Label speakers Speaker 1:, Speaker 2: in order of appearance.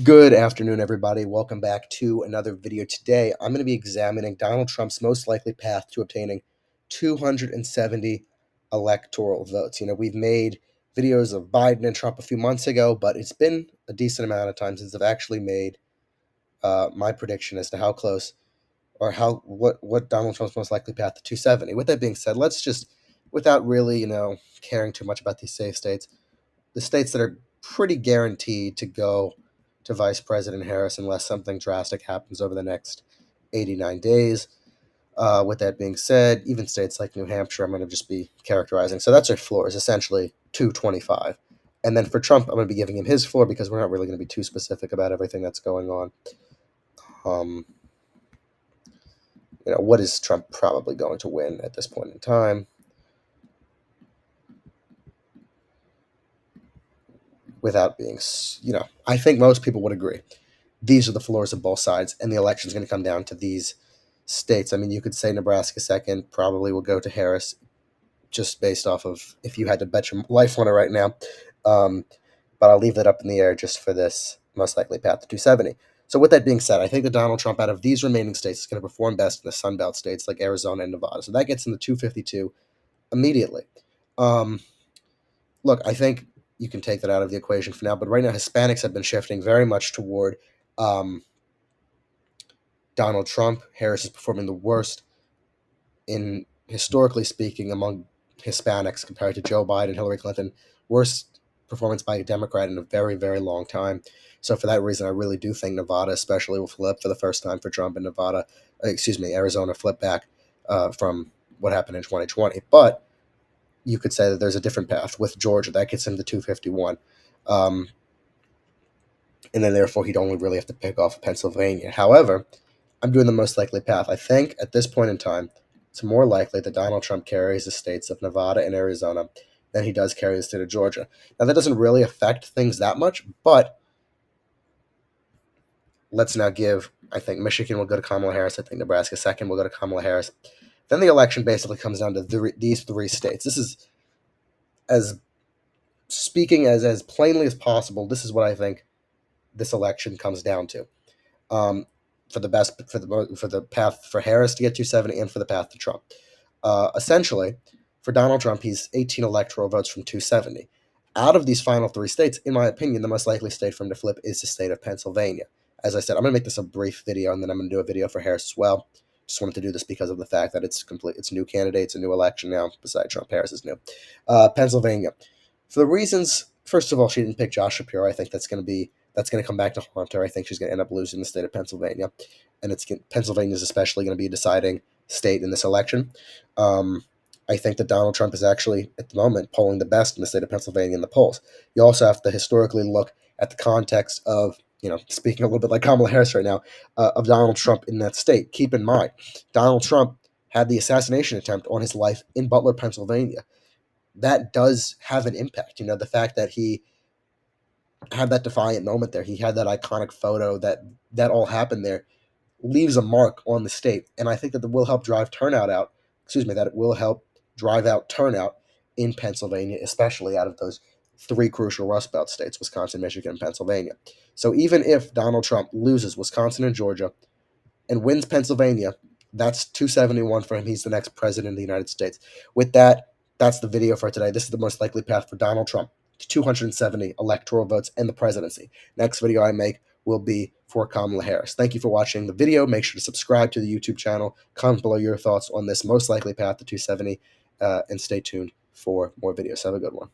Speaker 1: Good afternoon, everybody. Welcome back to another video. Today, I'm going to be examining Donald Trump's most likely path to obtaining 270 electoral votes. We've made videos of Biden and Trump a few months ago, but it's been a decent amount of time since I've actually made my prediction as to how close or what Donald Trump's most likely path to 270. With that being said, let's just, without really, caring too much about these safe states, the states that are pretty guaranteed to go to Vice President Harris unless something drastic happens over the next 89 days. With that being said, even states like New Hampshire, I'm going to just be characterizing. So that's our floor, is essentially 225. And then for Trump, I'm going to be giving him his floor because we're not really going to be too specific about everything that's going on. Um, what is Trump probably going to win at this point in time? Without being, I think most people would agree. These are the floors of both sides, and the election is going to come down to these states. I mean, you could say Nebraska second probably will go to Harris, just based off of if you had to bet your life on it right now. But I'll leave that up in the air just for this most likely path to 270. So with that being said, I think that Donald Trump, out of these remaining states, is going to perform best in the Sun Belt states like Arizona and Nevada. So that gets in the 252 immediately. Look, I think you can take that out of the equation for now, but right now Hispanics have been shifting very much toward Donald Trump. Harris is performing the worst in, historically speaking, among Hispanics compared to Joe Biden, Hillary Clinton. Worst performance by a Democrat in a very, very long time. So for that reason, I really do think Nevada especially will flip for the first time for Trump, and Arizona flip back from what happened in 2020. But you could say that there's a different path with Georgia. That gets him to 251. And then therefore he'd only really have to pick off Pennsylvania. However, I'm doing the most likely path. I think at this point in time, it's more likely that Donald Trump carries the states of Nevada and Arizona than he does carry the state of Georgia. Now, that doesn't really affect things that much, but let's now give, I think Michigan will go to Kamala Harris. I think Nebraska second will go to Kamala Harris. Then the election basically comes down to these three states. This is as speaking as plainly as possible. This is what I think this election comes down to. For the path for Harris to get 270 and for the path to Trump. Essentially, for Donald Trump, he's 18 electoral votes from 270. Out of these final three states, in my opinion, the most likely state for him to flip is the state of Pennsylvania. As I said, I'm going to make this a brief video, and then I'm going to do a video for Harris as well. Just wanted to do this because of the fact that it's new candidates, a new election now. Besides Trump, Harris is new. Pennsylvania, for the reasons. First of all, she didn't pick Josh Shapiro. I think that's going to come back to haunt her. I think she's going to end up losing the state of Pennsylvania, and Pennsylvania is especially going to be a deciding state in this election. I think that Donald Trump is actually, at the moment, polling the best in the state of Pennsylvania in the polls. You also have to historically look at the context of, speaking a little bit like Kamala Harris right now, of Donald Trump in that state. Keep in mind, Donald Trump had the assassination attempt on his life in Butler, Pennsylvania. That does have an impact. The fact that he had that defiant moment there, he had that iconic photo, that all happened there, leaves a mark on the state. And I think that it will help drive turnout out. That it will help drive out turnout in Pennsylvania, especially out of those three crucial Rust Belt states, Wisconsin, Michigan, and Pennsylvania. So even if Donald Trump loses Wisconsin and Georgia and wins Pennsylvania, that's 271 for him. He's the next president of the United States. With that, that's the video for today. This is the most likely path for Donald Trump to 270 electoral votes and the presidency. Next video I make will be for Kamala Harris. Thank you for watching the video. Make sure to subscribe to the YouTube channel. Comment below your thoughts on this most likely path to 270, and stay tuned for more videos. Have a good one.